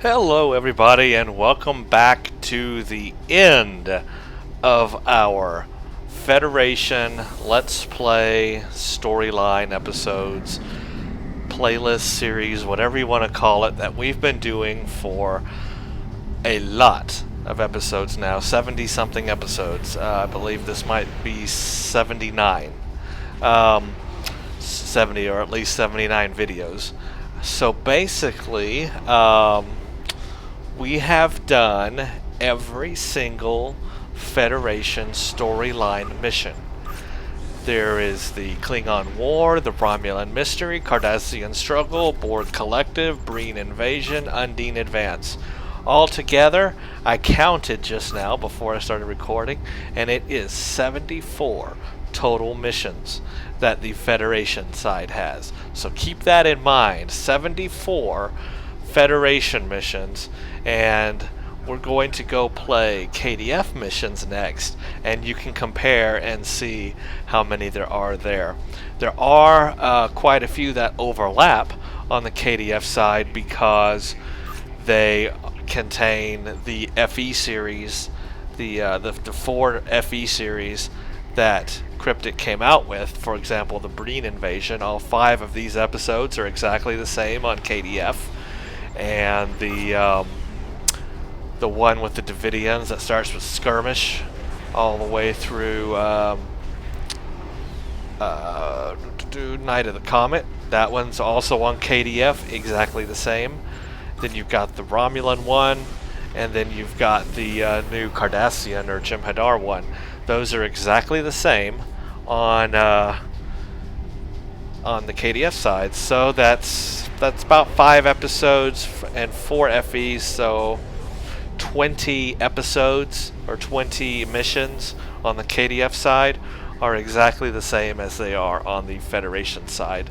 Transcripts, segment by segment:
Hello everybody and welcome back to the end of our Federation Let's Play storyline episodes, playlist series, whatever you want to call it, that we've been doing for a lot of episodes now, 70 something episodes. I believe this might be 79. 70 or at least 79 videos. So basically, we have done every single Federation storyline mission. There is the Klingon War, the Romulan Mystery, Cardassian Struggle, Borg Collective, Breen Invasion, Undine Advance. All together, I counted just now before I started recording, and it is 74 total missions that the Federation side has. So keep that in mind, 74 Federation missions, and we're going to go play KDF missions next, and you can compare and see how many there are there. There are quite a few that overlap on the KDF side because they contain the FE series, the 4 FE series that Cryptic came out with. For example, the Breen Invasion, all 5 of these episodes are exactly the same on KDF, and the one with the Davidians that starts with Skirmish all the way through Night of the Comet, that one's also on KDF, exactly the same. Then you've got the Romulan one, and then you've got the new Cardassian or Jem'Hadar one. Those are exactly the same on the KDF side. So that's about 5 episodes and 4 FEs, so 20 episodes or 20 missions on the KDF side are exactly the same as they are on the Federation side.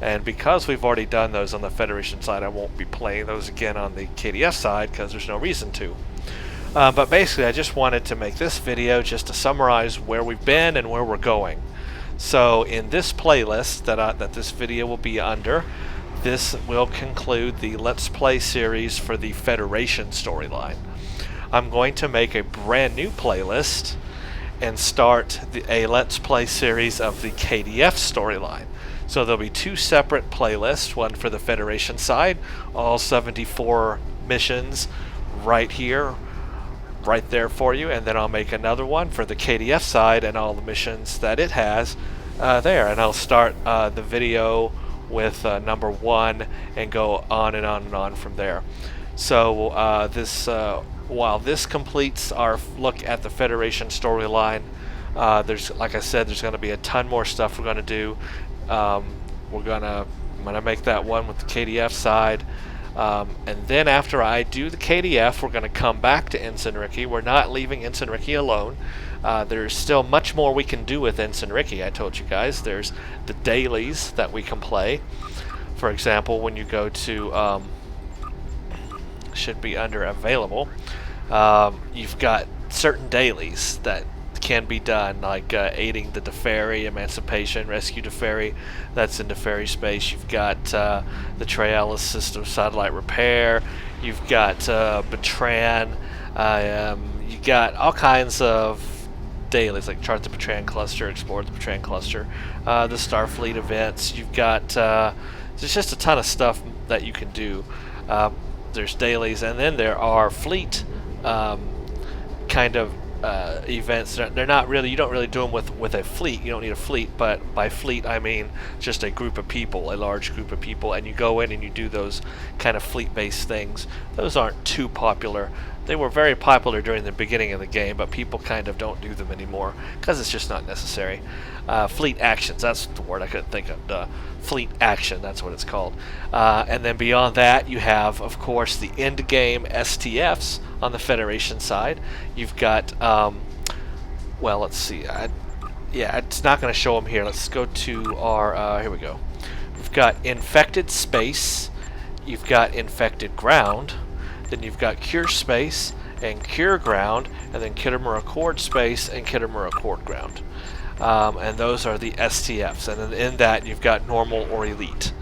And because we've already done those on the Federation side, I won't be playing those again on the KDF side because there's no reason to. But basically, I just wanted to make this video just to summarize where we've been and where we're going. So in this playlist that this video will be under, this will conclude the Let's Play series for the Federation storyline. I'm going to make a brand new playlist and start a Let's Play series of the KDF storyline. So there'll be 2 separate playlists, one for the Federation side, all 74 missions right here, right there for you, and then I'll make another one for the KDF side and all the missions that it has there. And I'll start the video with number 1 and go on and on and on from there. So while this completes our look at the Federation storyline, like I said, there's going to be a ton more stuff we're going to do. I'm gonna make that one with the KDF side, and then after I do the KDF, we're gonna come back to Ensign Ricky. We're not leaving Ensign Ricky alone. There's still much more we can do with Ensign Ricky. I told you guys there's the dailies that we can play. For example, when you go to should be under available, you've got certain dailies that can be done, like aiding the Deferi, Emancipation, Rescue Deferi, that's in Deferi space. You've got the Trialis System Satellite Repair, you've got Betran, you got all kinds of dailies, like Chart the Betran Cluster, Explore the Betran Cluster, the Starfleet events. You've got, there's just a ton of stuff that you can do. There's dailies, and then there are fleet kind of events. They're not really, you don't really do them with a fleet. You don't need a fleet, but by fleet I mean just a group of people, a large group of people, and you go in and you do those kind of fleet-based things. Those aren't too popular. They were very popular during the beginning of the game, but people kind of don't do them anymore because it's just not necessary. Fleet actions, that's the word I couldn't think of. Fleet action, that's what it's called. And then beyond that, you have, of course, the Endgame STFs on the Federation side. You've got, well, let's see. Yeah, it's not going to show them here. Let's go to our, here we go. We've got Infected Space. You've got Infected Ground. Then you've got Cure Space and Cure Ground. And then Kittimer Accord Space and Kittimer Accord Ground. And those are the STFs. And then in that, you've got Normal or Elite.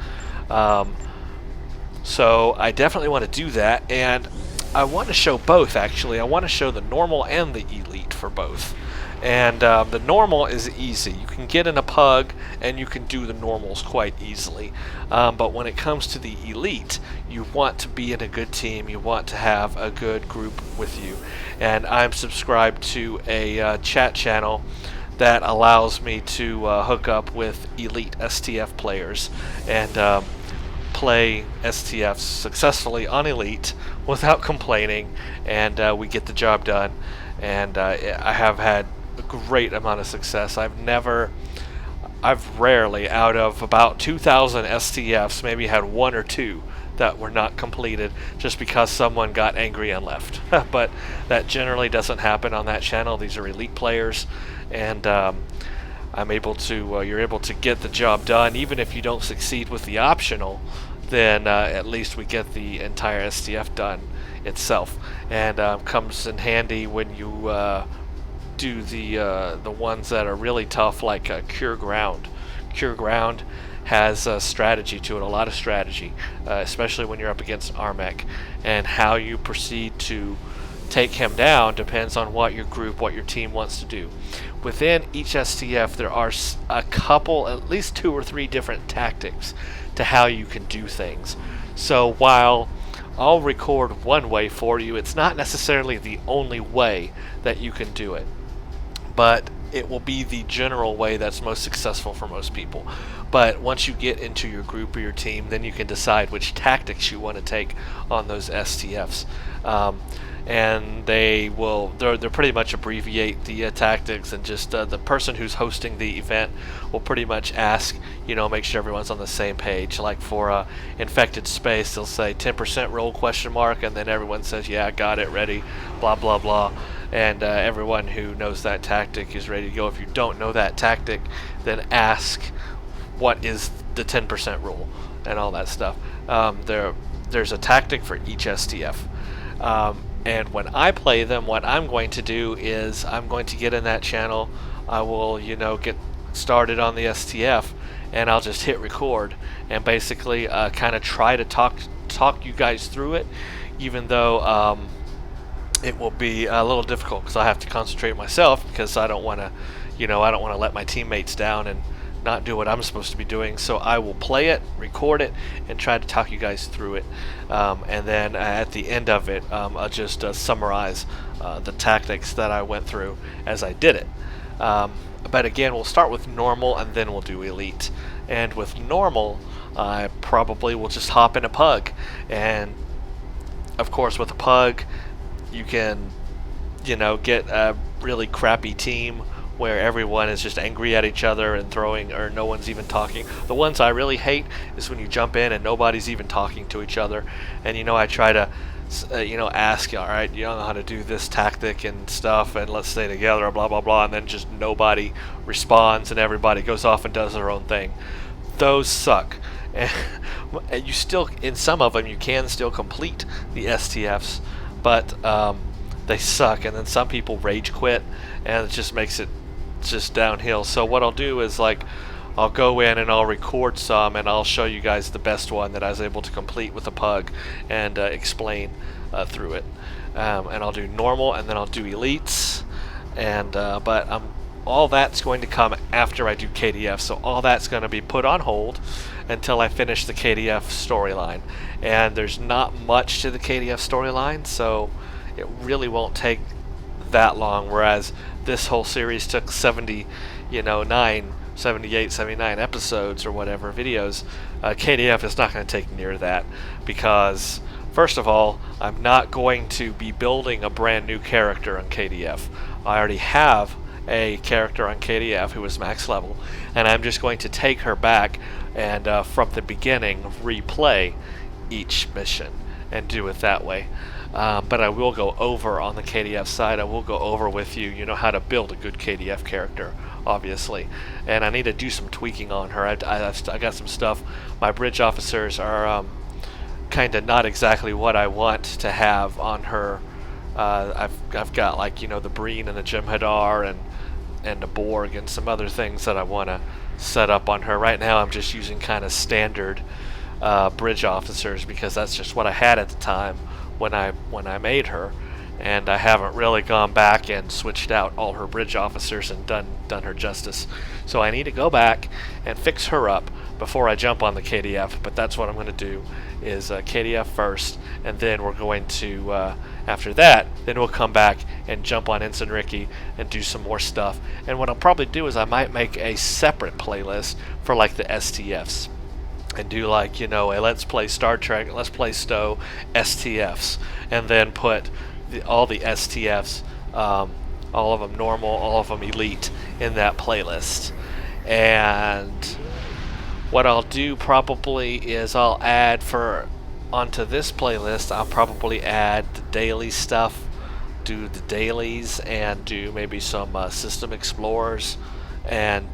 So I definitely want to do that, and I want to show both, actually. I want to show the normal and the elite for both. And the normal is easy. You can get in a pug and you can do the normals quite easily. But when it comes to the elite, you want to be in a good team. You want to have a good group with you. And I'm subscribed to a chat channel that allows me to hook up with elite STF players and play STFs successfully on elite without complaining, and we get the job done. And I have had a great amount of success. I've rarely, out of about 2,000 STFs, maybe had one or two that were not completed just because someone got angry and left. But that generally doesn't happen on that channel. These are elite players, and I'm able to. You're able to get the job done, even if you don't succeed with the optional. Then at least we get the entire STF done itself, and comes in handy when you do the ones that are really tough, like Cure Ground. Cure Ground has strategy to it, a lot of strategy, especially when you're up against Armek, and how you proceed to take him down depends on what your group, what your team wants to do. Within each STF, there are a couple, at least 2 or 3 different tactics to how you can do things. So while I'll record one way for you, it's not necessarily the only way that you can do it, but it will be the general way that's most successful for most people. But once you get into your group or your team, then you can decide which tactics you want to take on those STFs. And they're pretty much abbreviate the tactics, and just the person who's hosting the event will pretty much ask, make sure everyone's on the same page. Like for infected space, they'll say 10% roll ? And then everyone says, yeah, got it, ready, blah blah blah. And everyone who knows that tactic is ready to go. If you don't know that tactic, then ask what is the 10% rule and all that stuff. There's a tactic for each STF. And when I play them, what I'm going to do is I'm going to get in that channel. I will, get started on the STF, and I'll just hit record and basically kind of try to talk you guys through it, even though it will be a little difficult because I have to concentrate myself, because I don't want to, I don't want to let my teammates down and not do what I'm supposed to be doing. So I will play it, record it, and try to talk you guys through it. And then at the end of it, I'll just summarize the tactics that I went through as I did it. But again, we'll start with normal, and then we'll do elite. And with normal, I probably will just hop in a pug. And of course, with a pug, you can, get a really crappy team where everyone is just angry at each other and throwing, or no one's even talking. The ones I really hate is when you jump in and nobody's even talking to each other. And I try to, ask, all right, you don't know how to do this tactic and stuff, and let's stay together, blah blah blah, and then just nobody responds and everybody goes off and does their own thing. Those suck. And you still, in some of them, you can still complete the STFs, but they suck. And then some people rage quit, and it just makes it just downhill. So what I'll do is, I'll go in and I'll record some, and I'll show you guys the best one that I was able to complete with a pug, and explain through it. And I'll do normal, and then I'll do elites, and but all that's going to come after I do KDF. So all that's going to be put on hold until I finish the KDF storyline. And there's not much to the KDF storyline, so it really won't take that long, whereas this whole series took 78, 79 episodes or whatever, videos. KDF is not going to take near that, because first of all, I'm not going to be building a brand new character on KDF. I already have a character on KDF who is max level, and I'm just going to take her back and from the beginning replay each mission and do it that way. But I will go over on the KDF side. I will go over with you, how to build a good KDF character, obviously. And I need to do some tweaking on her. I got some stuff. My bridge officers are kind of not exactly what I want to have on her. I've got the Breen and the Jem'Hadar and the Borg and some other things that I want to set up on her. Right now I'm just using kind of standard bridge officers, because that's just what I had at the time when I made her, and I haven't really gone back and switched out all her bridge officers and done her justice. So I need to go back and fix her up before I jump on the KDF. But that's what I'm going to do, is KDF first, and then we're going to after that, then we'll come back and jump on Ensign Ricky and do some more stuff. And what I'll probably do is I might make a separate playlist for like the STFs, and do like, a Let's Play Star Trek, Let's Play Stowe STFs, and then put all the STFs, all of them normal, all of them elite, in that playlist. And what I'll do probably is I'll add onto this playlist, I'll probably add the daily stuff, do the dailies, and do maybe some system explorers, and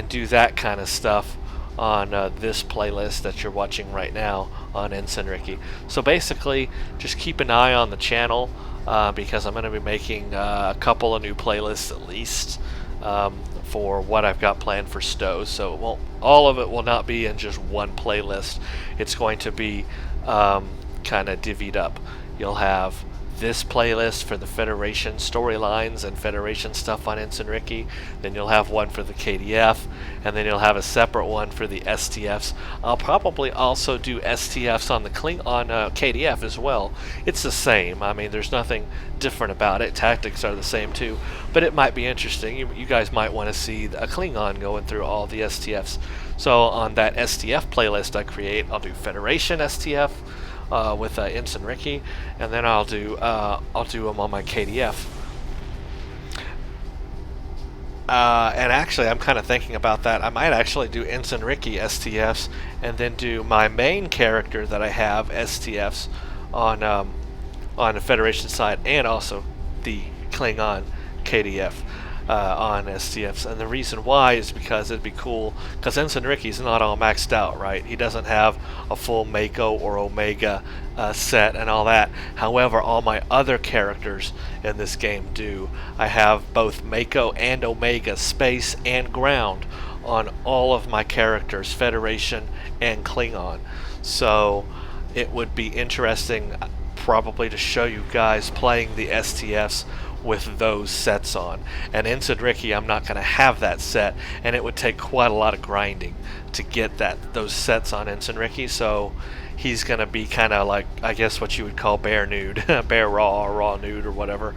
do that kind of stuff on this playlist that you're watching right now on Ensign Ricky. So basically, just keep an eye on the channel, because I'm going to be making a couple of new playlists at least, for what I've got planned for Stowe. So all of it will not be in just one playlist. It's going to be kind of divvied up. You'll have this playlist for the Federation storylines and Federation stuff on Ensign Ricky. Then you'll have one for the KDF, and then you'll have a separate one for the STFs. I'll probably also do STFs on KDF as well. It's the same. I mean, there's nothing different about it. Tactics are the same too, but it might be interesting. You guys might want to see a Klingon going through all the STFs. So on that STF playlist I create, I'll do Federation STF with Ensign Ricky, and then I'll do them on my KDF. And actually, I'm kind of thinking about that. I might actually do Ensign Ricky STFs, and then do my main character that I have STFs on the Federation side, and also the Klingon KDF on STFs. And the reason why is because it'd be cool, because Ensign Ricky's not all maxed out, right? He doesn't have a full Mako or Omega set and all that. However, all my other characters in this game do. I have both Mako and Omega, space and ground, on all of my characters, Federation and Klingon. So it would be interesting probably to show you guys playing the STFs with those sets on. And Ensign Ricky, I'm not going to have that set, and it would take quite a lot of grinding to get those sets on Ensign Ricky. So he's going to be kind of like, I guess, what you would call bare nude, bare raw, or raw nude, or whatever.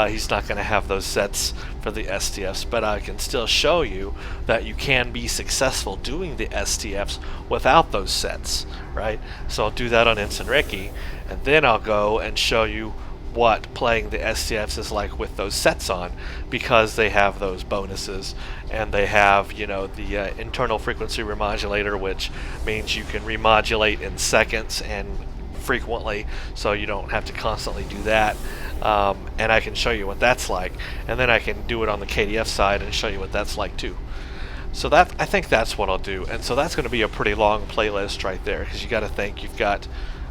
He's not going to have those sets for the STFs, but I can still show you that you can be successful doing the STFs without those sets, right? So I'll do that on Ensign Ricky, and then I'll go and show you what playing the STFs is like with those sets on, because they have those bonuses, and they have, the internal frequency remodulator, which means you can remodulate in seconds and frequently, so you don't have to constantly do that. And I can show you what that's like, and then I can do it on the KDF side and show you what that's like too. So I think that's what I'll do. And so that's going to be a pretty long playlist right there, because you got to think you've got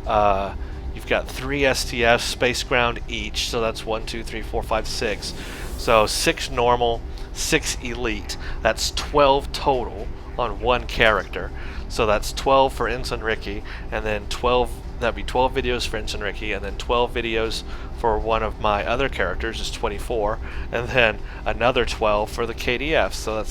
3 STFs, space ground each, so that's 1, 2, 3, 4, 5, 6. So 6 normal, 6 elite. That's 12 total on one character. So that's 12 for Ensign Ricky, and then 12. That'd be 12 videos for Ensign Ricky, and then 12 videos for one of my other characters is 24, and then another 12 for the KDF. So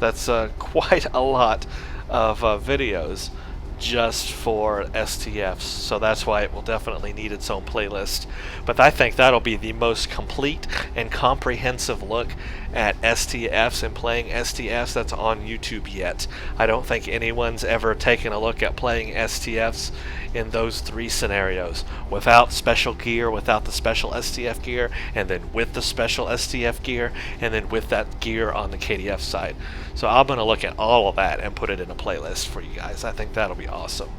that's quite a lot of videos just for STFs, so that's why it will definitely need its own playlist. But I think that'll be the most complete and comprehensive look at STFs and playing STFs that's on YouTube yet. I don't think anyone's ever taken a look at playing STFs in those 3 scenarios, without special gear, without the special STF gear, and then with the special STF gear, and then with that gear on the KDF side. So I'm going to look at all of that and put it in a playlist for you guys. I think that'll be awesome.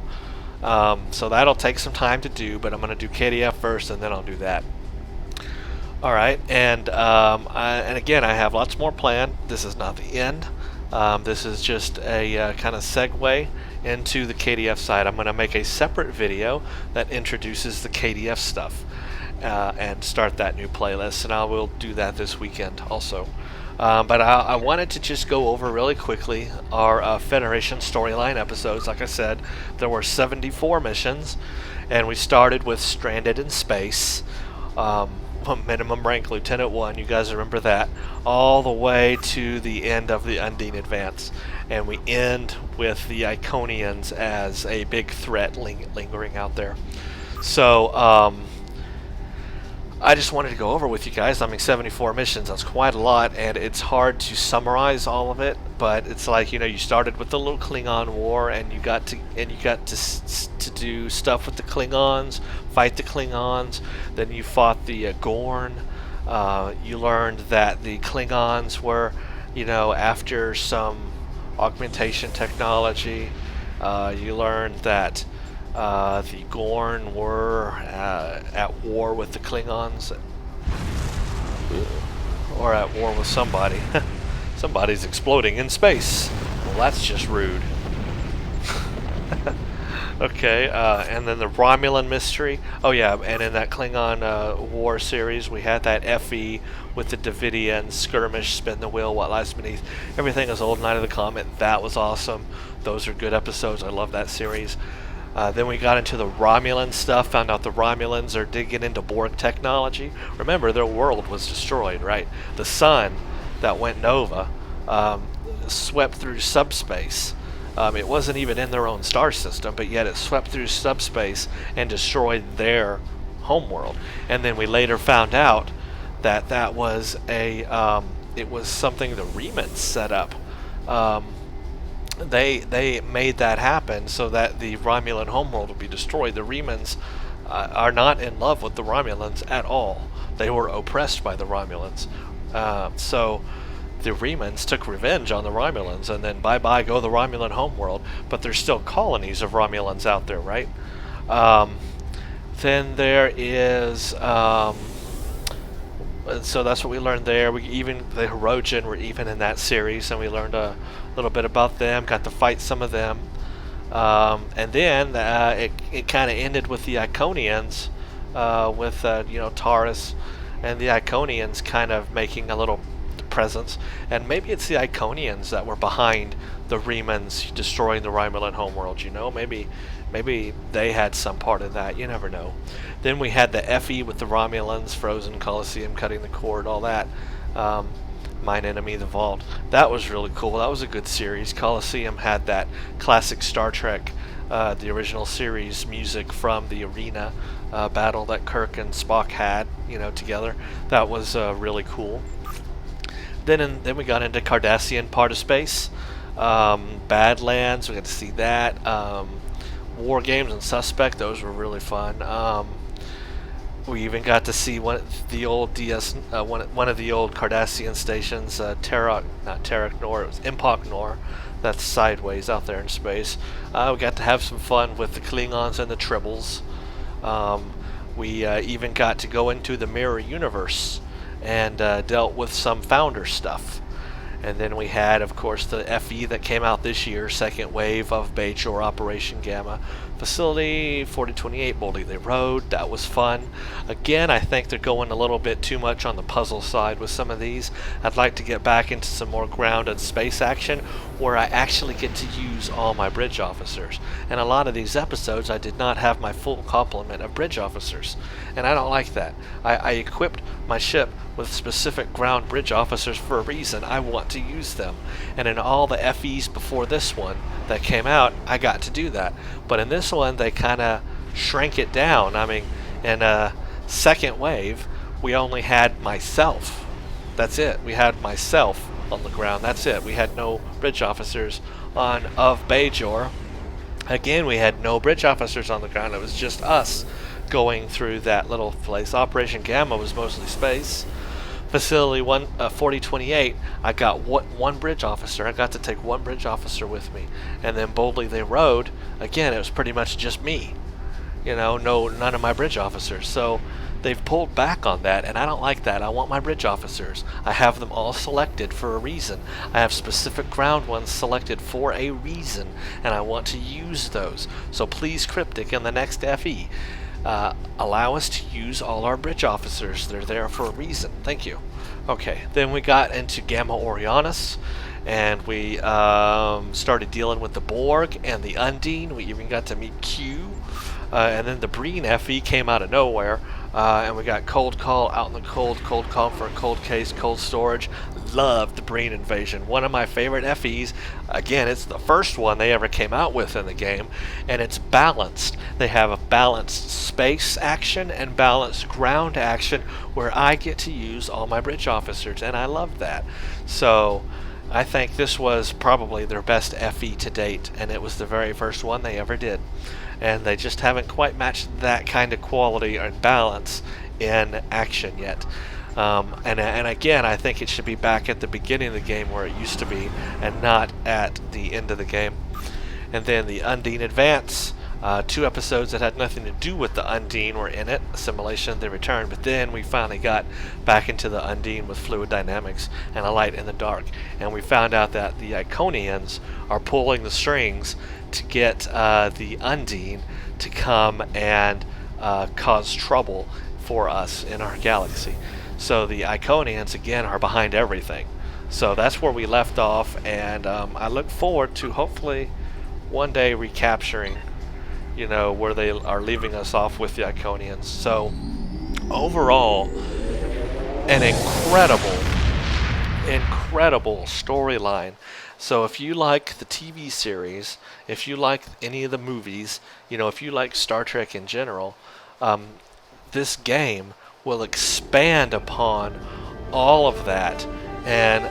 So that'll take some time to do, but I'm going to do KDF first, and then I'll do that. Alright, and again, I have lots more planned. This is not the end. This is just a kind of segue into the KDF side. I'm going to make a separate video that introduces the KDF stuff and start that new playlist, and I will do that this weekend also. But I wanted to just go over really quickly our Federation storyline episodes. Like I said, there were 74 missions, and we started with Stranded in Space, minimum rank Lieutenant 1, you guys remember that, all the way to the end of the Undine Advance. And we end with the Iconians as a big threat lingering out there. So, I just wanted to go over with you guys. I mean, 74 missions, that's quite a lot, and it's hard to summarize all of it, but it's like, you started with the little Klingon war, and you got to do stuff with the Klingons, fight the Klingons, then you fought the Gorn. You learned that the Klingons were, after some augmentation technology. You learned that the Gorn were at war with the Klingons, or at war with somebody. Somebody's exploding in space. Well, that's just rude. Okay, and then the Romulan mystery. Oh yeah, and in that Klingon war series, we had that FE with the Davidian skirmish, spin the wheel, what lies beneath. Everything is old, Night of the Comet. That was awesome. Those are good episodes. I love that series. Then we got into the Romulan stuff, found out the Romulans are digging into Borg technology. Remember, their world was destroyed, right? The sun that went nova swept through subspace. It wasn't even in their own star system, but yet it swept through subspace and destroyed their homeworld. And then we later found out that that was it was something the Remans set up. They made that happen so that the Romulan homeworld would be destroyed. The Remans are not in love with the Romulans at all. They were oppressed by the Romulans. So the Remans took revenge on the Romulans, and then bye-bye go the Romulan homeworld. But there's still colonies of Romulans out there, right? Then there is... so that's what we learned there. The Hirogen were even in that series, and we learned a little bit about them, got to fight some of them. And then it kind of ended with the Iconians, with Taurus and the Iconians kind of making a little presence. And maybe it's the Iconians that were behind the Remans destroying the Romulan homeworld, Maybe they had some part of that. You never know. Then we had the FE with the Romulans, Frozen, Coliseum, Cutting the Cord, all that. Mine Enemy, The Vault. That was really cool. That was a good series. Coliseum had that classic Star Trek, the original series music from the arena battle that Kirk and Spock had, together. That was really cool. Then we got into Cardassian Part of Space. Badlands, we got to see that. War Games and Suspect, those were really fun. We even got to see one of the old Cardassian stations, not Terok Nor, it was Impok Nor, that's sideways out there in space. We got to have some fun with the Klingons and the Tribbles. We even got to go into the Mirror Universe and dealt with some Founder stuff. And then we had, of course, the FE that came out this year, second wave of Bajor Operation Gamma. Facility 4028 Boldly They Rode. That was fun. Again, I think they're going a little bit too much on the puzzle side with some of these. I'd like to get back into some more grounded space action where I actually get to use all my bridge officers. And a lot of these episodes, I did not have my full complement of bridge officers. And I don't like that. I equipped my ship with specific ground bridge officers for a reason. I want to use them. And in all the FEs before this one that came out, I got to do that. But in this one, they kind of shrank it down. I mean, in a second wave, we only had myself. That's it. We had myself on the ground. That's it. We had no bridge officers of Bajor. Again, we had no bridge officers on the ground. It was just us going through that little place. Operation Gamma was mostly space. Facility 4028, I got one bridge officer. I got to take one bridge officer with me. And then Boldly They Rode, again, it was pretty much just me. None of my bridge officers. So they've pulled back on that, and I don't like that. I want my bridge officers. I have them all selected for a reason. I have specific ground ones selected for a reason, and I want to use those. So please, Cryptic, in the next FE, allow us to use all our bridge officers. They're there for a reason. Thank you. Okay, then we got into Gamma Orionis, and we started dealing with the Borg and the Undine. We even got to meet Q, and then the Breen FE came out of nowhere, and we got Cold Call out in the cold, Cold Call for a cold case, cold storage. Loved the Breen invasion. One of my favorite FEs. Again, it's the first one they ever came out with in the game, and it's balanced. They have a balanced space action and balanced ground action where I get to use all my bridge officers, and I love that. So I think this was probably their best FE to date, and it was the very first one they ever did. And they just haven't quite matched that kind of quality and balance in action yet. And again, I think it should be back at the beginning of the game where it used to be, and not at the end of the game. And then the Undine Advance, 2 episodes that had nothing to do with the Undine were in it, Assimilation, The Return, but then we finally got back into the Undine with fluid dynamics and a light in the dark, and we found out that the Iconians are pulling the strings to get the Undine to come and cause trouble for us in our galaxy. So the Iconians, again, are behind everything. So that's where we left off, and I look forward to hopefully one day recapturing, where they are leaving us off with the Iconians. So overall, an incredible storyline. So if you like the TV series, if you like any of the movies, if you like Star Trek in general, this game will expand upon all of that, and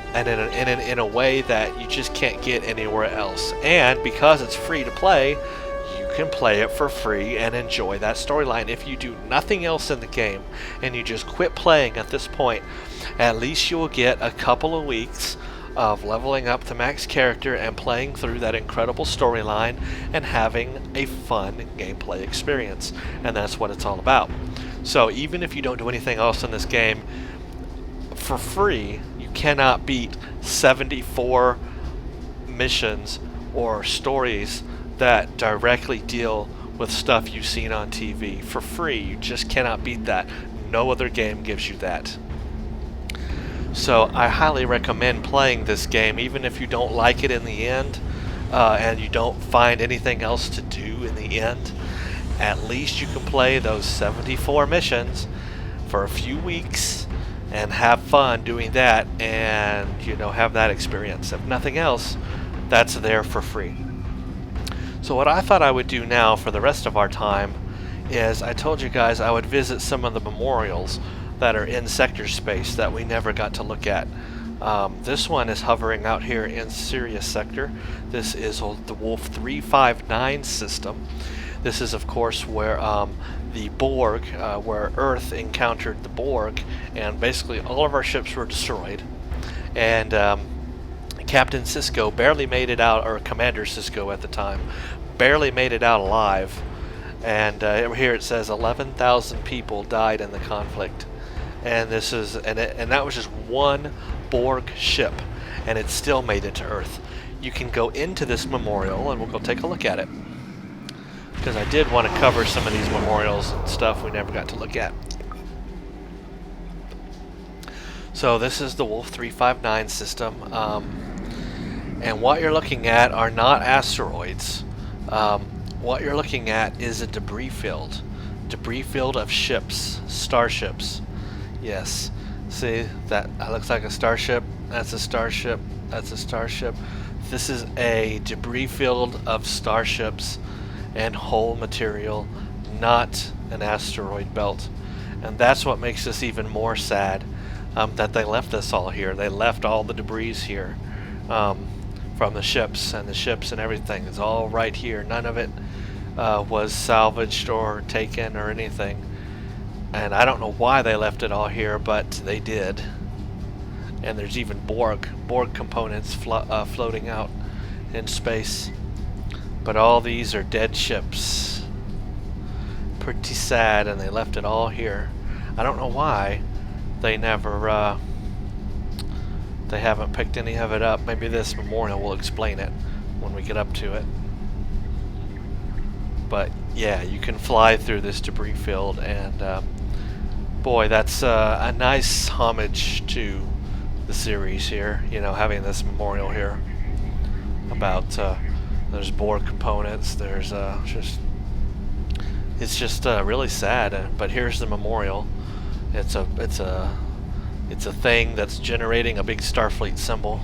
in a way that you just can't get anywhere else. And because it's free to play, you can play it for free and enjoy that storyline. If you do nothing else in the game and you just quit playing at this point, at least you will get a couple of weeks of leveling up the max character and playing through that incredible storyline and having a fun gameplay experience. And that's what it's all about. So even if you don't do anything else in this game, for free, you cannot beat 74 missions or stories that directly deal with stuff you've seen on TV. For free, you just cannot beat that. No other game gives you that. So I highly recommend playing this game, even if you don't like it in the end, and you don't find anything else to do in the end. At least you can play those 74 missions for a few weeks and have fun doing that, and have that experience. If nothing else, that's there for free. So what I thought I would do now for the rest of our time is, I told you guys I would visit some of the memorials that are in sector space that we never got to look at. This one is hovering out here in Sirius sector. This is the Wolf 359 system. This is, of course, where the Borg, where Earth encountered the Borg, and basically all of our ships were destroyed. And Captain Sisko barely made it out, or Commander Sisko at the time, barely made it out alive. And here it says 11,000 people died in the conflict. And this is, and that was just one Borg ship, and it still made it to Earth. You can go into this memorial, and we'll go take a look at it, because I did want to cover some of these memorials and stuff we never got to look at. So this is the Wolf 359 system, and what you're looking at are not asteroids. What you're looking at is a debris field of ships, starships. Yes, see, that looks like a starship, that's a starship, that's a starship. This is a debris field of starships and hull material, not an asteroid belt. And that's what makes this even more sad, that they left us all here. They left all the debris here, from the ships and everything. It's all right here. None of it was salvaged or taken or anything. And I don't know why they left it all here, but they did. And there's even Borg components floating out in space. But all these are dead ships. Pretty sad, and they left it all here. I don't know why they never, they haven't picked any of it up. Maybe this memorial will explain it when we get up to it. But yeah, you can fly through this debris field, and Boy, that's a nice homage to the series here. You know, having this memorial here about there's Borg components. There's it's just really sad. But here's the memorial. It's a thing that's generating a big Starfleet symbol,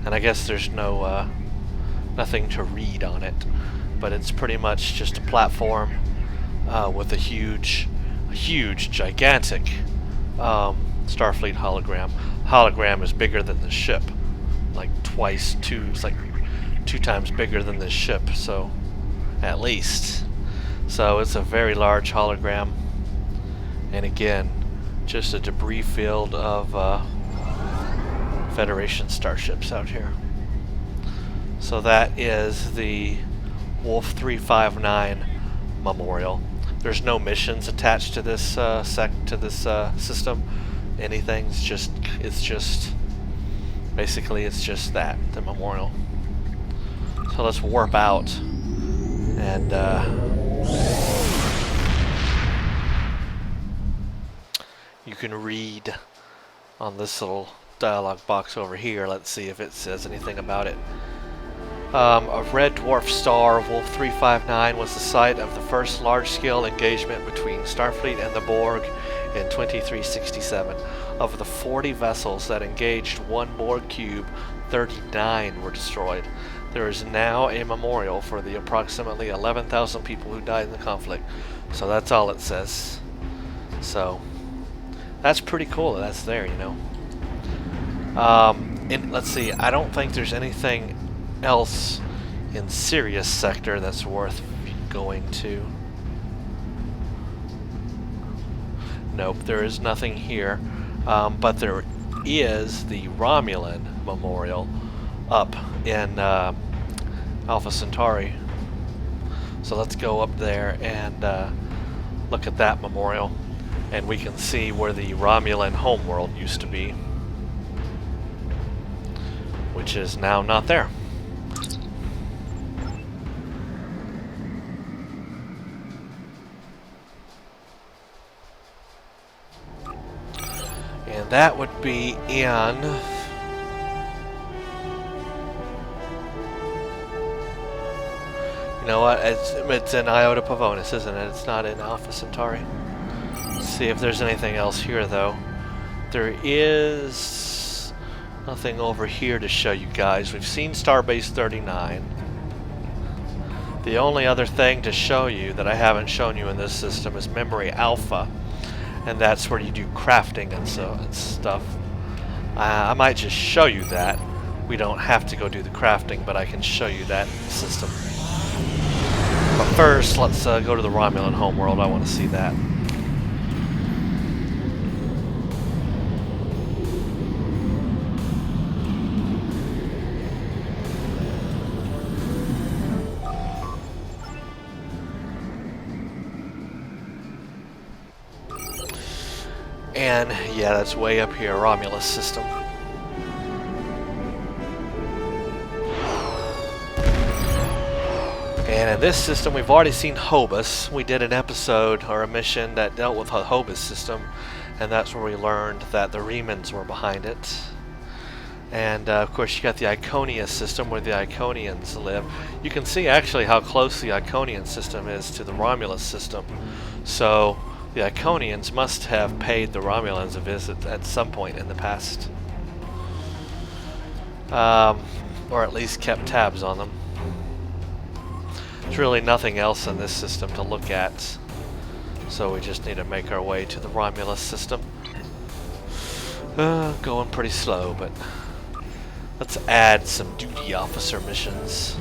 and I guess there's no nothing to read on it, but it's pretty much just a platform with a huge, gigantic Starfleet hologram. Hologram is bigger than the ship, like it's like 2 times bigger than this ship, so at least. So it's a very large hologram, and again, just a debris field of Federation starships out here. So that is the Wolf 359 memorial. There's no missions attached to this system. Anything. It's just basically it's just that, the memorial. So let's warp out and you can read on this little dialog box over here. Let's see if it says anything about it. A red dwarf star, Wolf 359, was the site of the first large-scale engagement between Starfleet and the Borg in 2367. Of the 40 vessels that engaged one Borg cube, 39 were destroyed. There is now a memorial for the approximately 11,000 people who died in the conflict. So that's all it says. So that's pretty cool that that's there, you know. And let's see, I don't think there's anything else in Sirius sector that's worth going to. Nope, there is nothing here, but there is the Romulan memorial up in Alpha Centauri. So let's go up there and look at that memorial, and we can see where the Romulan homeworld used to be, which is now not there. And that would be in you know what, it's in Iota Pavonis, isn't it? It's not in Alpha Centauri. Let's see if there's anything else here, though. There is nothing over here to show you guys. We've seen Starbase 39. The only other thing to show you that I haven't shown you in this system is Memory Alpha, and that's where you do crafting and stuff. I might just show you that. We don't have to go do the crafting, but I can show you that system. But first, let's go to the Romulan homeworld. I want to see that. And yeah, that's way up here, Romulus system. And in this system, we've already seen Hobus. We did an episode or a mission that dealt with the Hobus system, and that's where we learned that the Remans were behind it. And of course, you got the Iconia system where the Iconians live. You can see actually how close the Iconian system is to the Romulus system. So the Iconians must have paid the Romulans a visit at some point in the past. Or at least kept tabs on them. There's really nothing else in this system to look at, so we just need to make our way to the Romulus system. Going pretty slow, but let's add some duty officer missions,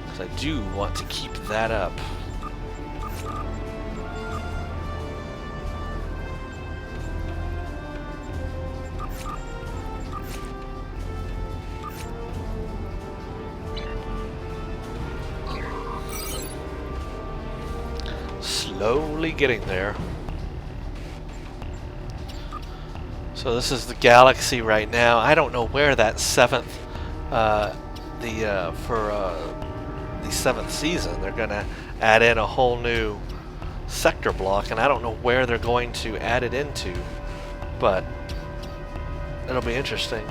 because I do want to keep that up. Slowly getting there. So this is the galaxy right now. I don't know where that seventh, for the 7th season, they're gonna add in a whole new sector block, and I don't know where they're going to add it into, but it'll be interesting.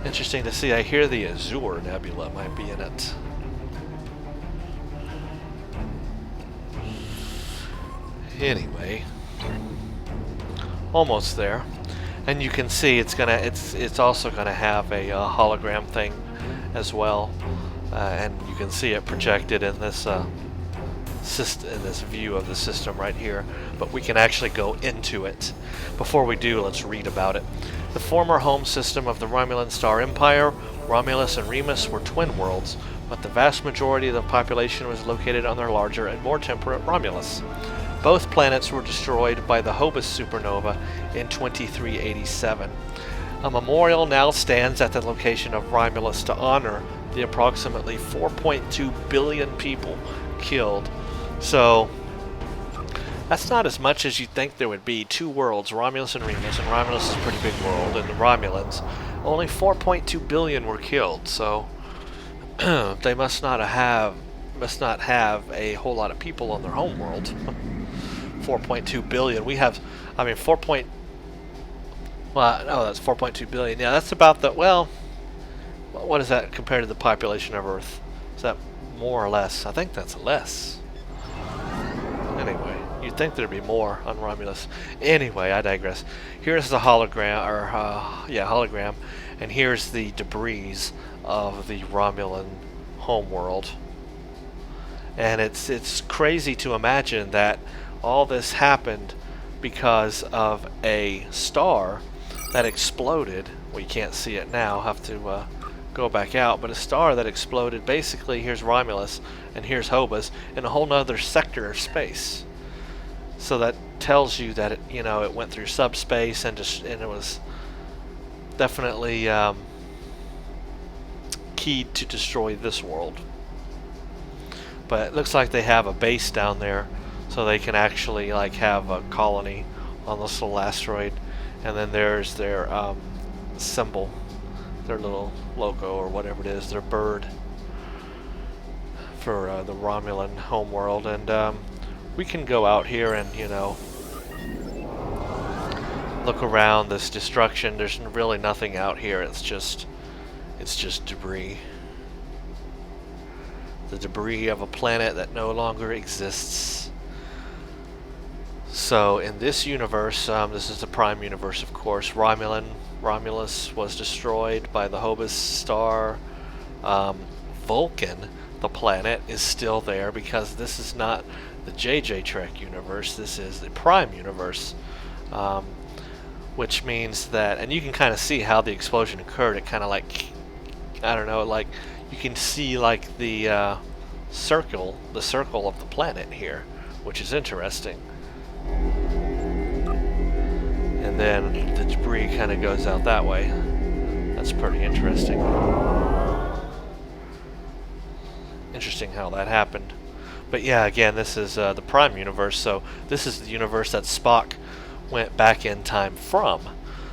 Interesting to see. I hear the Azure Nebula might be in it. Anyway, almost there, and you can see it's also gonna have a hologram thing as well, and you can see it projected in this in this view of the system right here. But we can actually go into it. Before we do, let's read about it. The former home system of the Romulan Star Empire, Romulus and Remus were twin worlds, but the vast majority of the population was located on their larger and more temperate Romulus. Both planets were destroyed by the Hobus supernova in 2387. A memorial now stands at the location of Romulus to honor the approximately 4.2 billion people killed. So, that's not as much as you'd think there would be. Two worlds, Romulus and Remus, and Romulus is a pretty big world, and the Romulans. Only 4.2 billion were killed, so they must not have a whole lot of people on their home world. 4.2 billion. We have, I mean, well, no, that's 4.2 billion. Yeah, that's about the, well, what is that compared to the population of Earth? Is that more or less? I think that's less. Anyway, you'd think there'd be more on Romulus. Anyway, I digress. Here's the hologram, hologram, and here's the debris of the Romulan homeworld. And it's crazy to imagine that all this happened because of a star that exploded. We can't see it now, have to go back out, but a star that exploded. Basically, here's Romulus and here's Hobus in a whole nother sector of space. So that tells you that it went through subspace and it was definitely keyed to destroy this world. But it looks like they have a base down there, so they can actually like have a colony on this little asteroid. And then there's their symbol, their little logo or whatever it is, their bird for the Romulan homeworld. And we can go out here and look around this destruction. There's really nothing out here. It's just debris. The debris of a planet that no longer exists. So in this universe, this is the Prime universe, of course. Romulus was destroyed by the Hobus star. Vulcan, the planet, is still there because this is not the JJ Trek universe. This is the Prime universe, which means that, and you can kind of see how the explosion occurred. It kind of like, I don't know, like you can see like the circle of the planet here, which is interesting. And then the debris kind of goes out that way. That's pretty interesting. Interesting how that happened. But yeah, again, this is the Prime universe, so this is the universe that Spock went back in time from.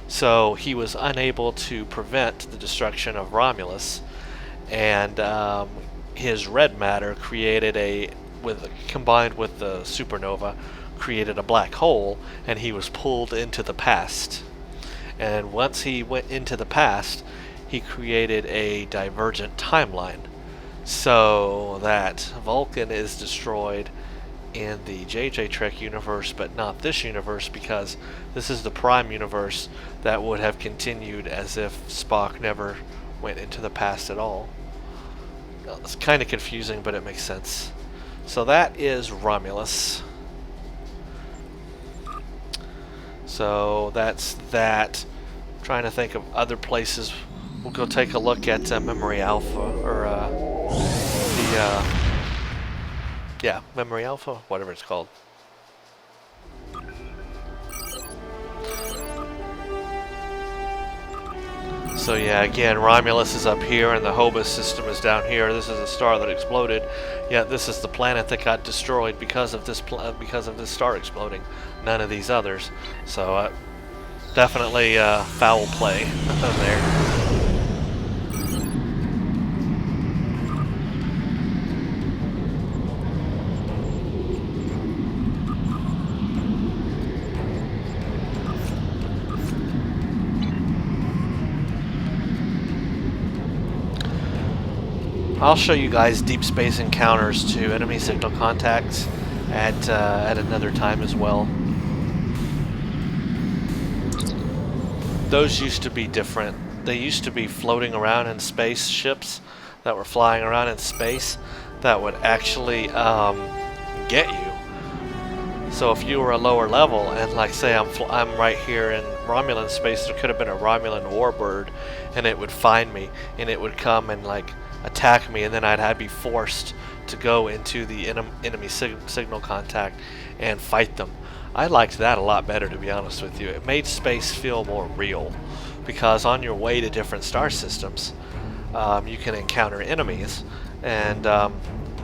So he was unable to prevent the destruction of Romulus, and his red matter combined with the supernova, created a black hole, and he was pulled into the past. And once he went into the past, he created a divergent timeline, so that Vulcan is destroyed in the JJ Trek universe, but not this universe, because this is the Prime universe that would have continued as if Spock never went into the past at all. It's kind of confusing, but it makes sense. So that is Romulus. So that's that. I'm trying to think of other places. We'll go take a look at Memory Alpha, or Memory Alpha, whatever it's called. So yeah, again, Romulus is up here and the Hobus system is down here. This is a star that exploded. Yeah, this is the planet that got destroyed because of this star exploding. None of these others. So definitely foul play there. I'll show you guys deep space encounters to enemy signal contacts at another time as well. Those used to be different. They used to be floating around in spaceships that were flying around in space that would actually get you. So if you were a lower level, and like say I'm right here in Romulan space, there could have been a Romulan warbird, and it would find me, and it would come and like attack me, and then I'd be forced to go into the enemy signal contact and fight them. I liked that a lot better, to be honest with you. It made space feel more real, because on your way to different star systems, you can encounter enemies, and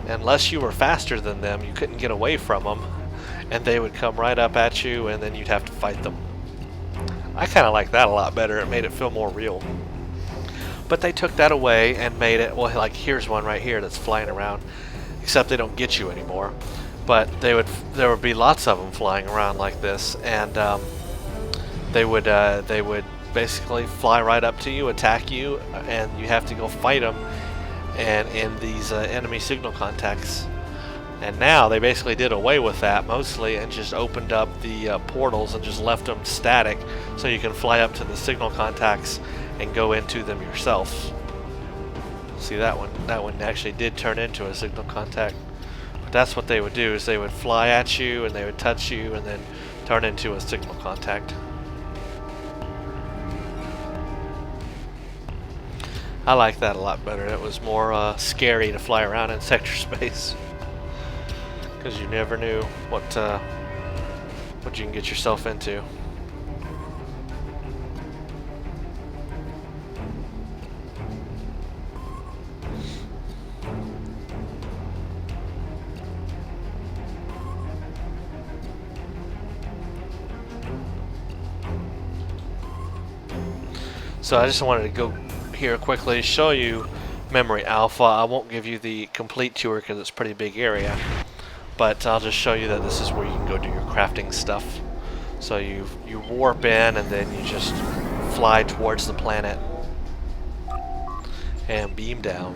unless you were faster than them, you couldn't get away from them, and they would come right up at you, and then you'd have to fight them. I kind of like that a lot better. It made it feel more real. But they took that away and made it, well, like here's one right here that's flying around, except they don't get you anymore. But there would be lots of them flying around like this, and they would basically fly right up to you, attack you, and you have to go fight them, and in these enemy signal contacts. And now they basically did away with that mostly and just opened up the portals and just left them static, so you can fly up to the signal contacts and go into them yourself. See, that one actually did turn into a signal contact. But that's what they would do, is they would fly at you and they would touch you and then turn into a signal contact. I like that a lot better. It was more scary to fly around in sector space, because you never knew what you can get yourself into. So I just wanted to go here quickly, show you Memory Alpha. I won't give you the complete tour because it's a pretty big area, but I'll just show you that this is where you can go do your crafting stuff. So you warp in and then you just fly towards the planet and beam down.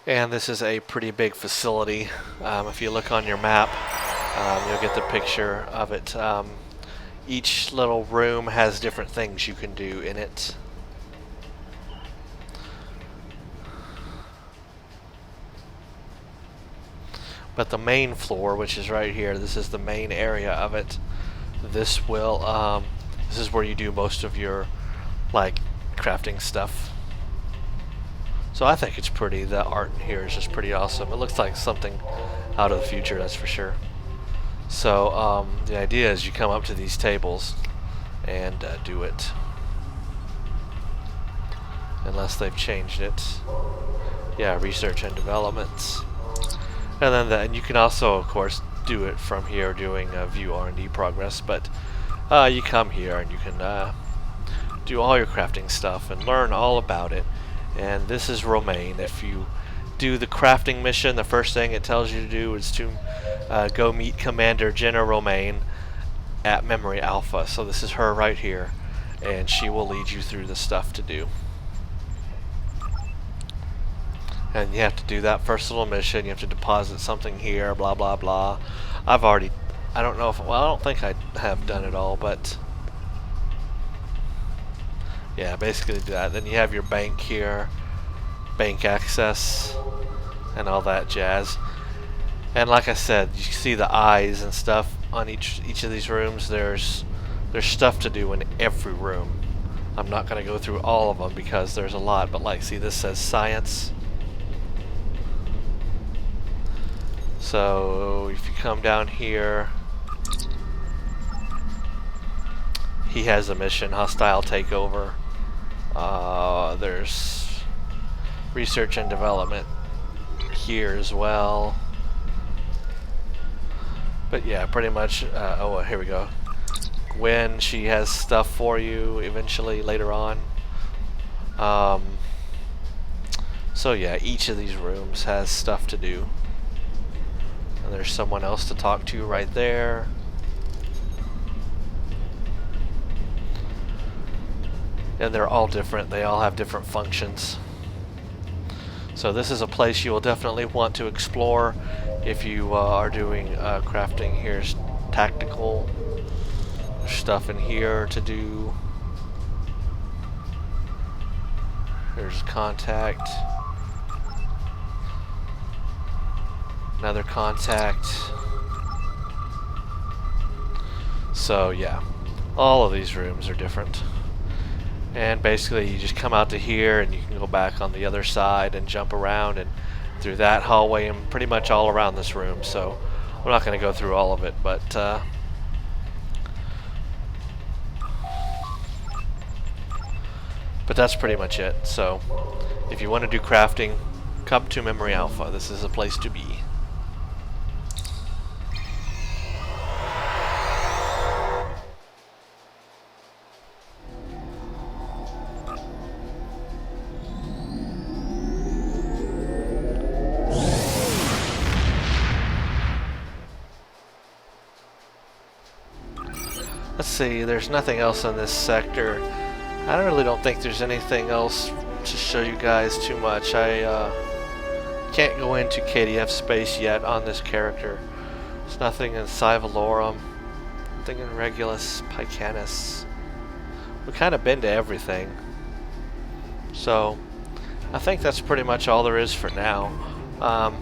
And this is a pretty big facility. If you look on your map, you'll get the picture of it. Each little room has different things you can do in it. But the main floor, which is right here, this is the main area of it. This is where you do most of your like crafting stuff. So I think it's pretty. The art in here is just pretty awesome. It looks like something out of the future, that's for sure. So the idea is you come up to these tables and do it, unless they've changed it. Yeah, research and development. And then you can also, of course, do it from here, doing view R&D progress. But you come here and you can do all your crafting stuff and learn all about it. And this is Romaine. If you do the crafting mission, the first thing it tells you to do is to go meet Commander Jenna Romaine at Memory Alpha. So this is her right here, and she will lead you through the stuff to do. And you have to do that first little mission. You have to deposit something here, blah blah blah. I don't know if, well, I don't think I have done it all, but yeah, basically do that. Then you have your bank here, bank access, and all that jazz. And like I said, you see the eyes and stuff on each of these rooms. There's stuff to do in every room. I'm not going to go through all of them because there's a lot, but like, see, this says science. So if you come down here, he has a mission, hostile takeover. There's research and development here as well. But yeah, pretty much, oh, here we go. Gwen, she has stuff for you eventually later on. So yeah, each of these rooms has stuff to do. And there's someone else to talk to right there. and they're all different. They all have different functions. So this is a place you will definitely want to explore if you are doing crafting. Here's tactical stuff in here to do. There's contact. Another contact. So yeah, all of these rooms are different. And basically you just come out to here and you can go back on the other side and jump around and through that hallway and pretty much all around this room. So I'm not going to go through all of it, but that's pretty much it. So if you want to do crafting, come to Memory Alpha. This is a place to be. Let's see, there's nothing else in this sector. I really don't think there's anything else to show you guys too much. I can't go into KDF space yet on this character. There's nothing in Civalorum, nothing in Regulus, Picanus. We've kind of been to everything. So I think that's pretty much all there is for now.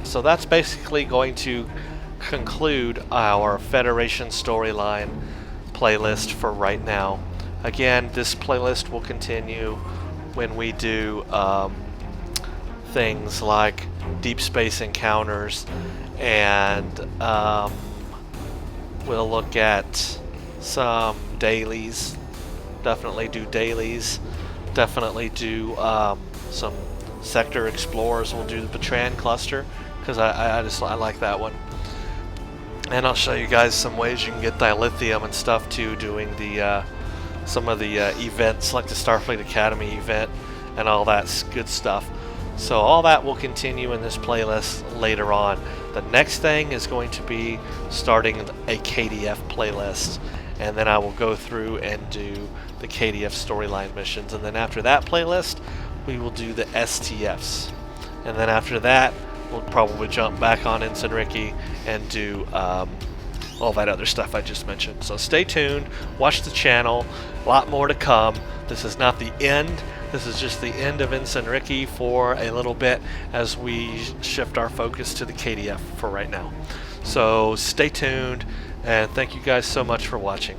So that's basically going to conclude our Federation storyline playlist for right now. Again, this playlist will continue when we do things like deep space encounters, and we'll look at some dailies. Definitely do dailies. Definitely do some sector explorers. We'll do the Bertrand cluster because I like that one. And I'll show you guys some ways you can get dilithium and stuff too, doing the some of the events like the Starfleet Academy event and all that good stuff. So all that will continue in this playlist later on. The next thing is going to be starting a KDF playlist, and then I will go through and do the KDF storyline missions, and then after that playlist we will do the STFs, and then after that we'll probably jump back on Ensign Ricky and do all that other stuff I just mentioned. So stay tuned, watch the channel, a lot more to come. This is not the end, this is just the end of Ensign Ricky for a little bit as we shift our focus to the KDF for right now. So stay tuned, and thank you guys so much for watching.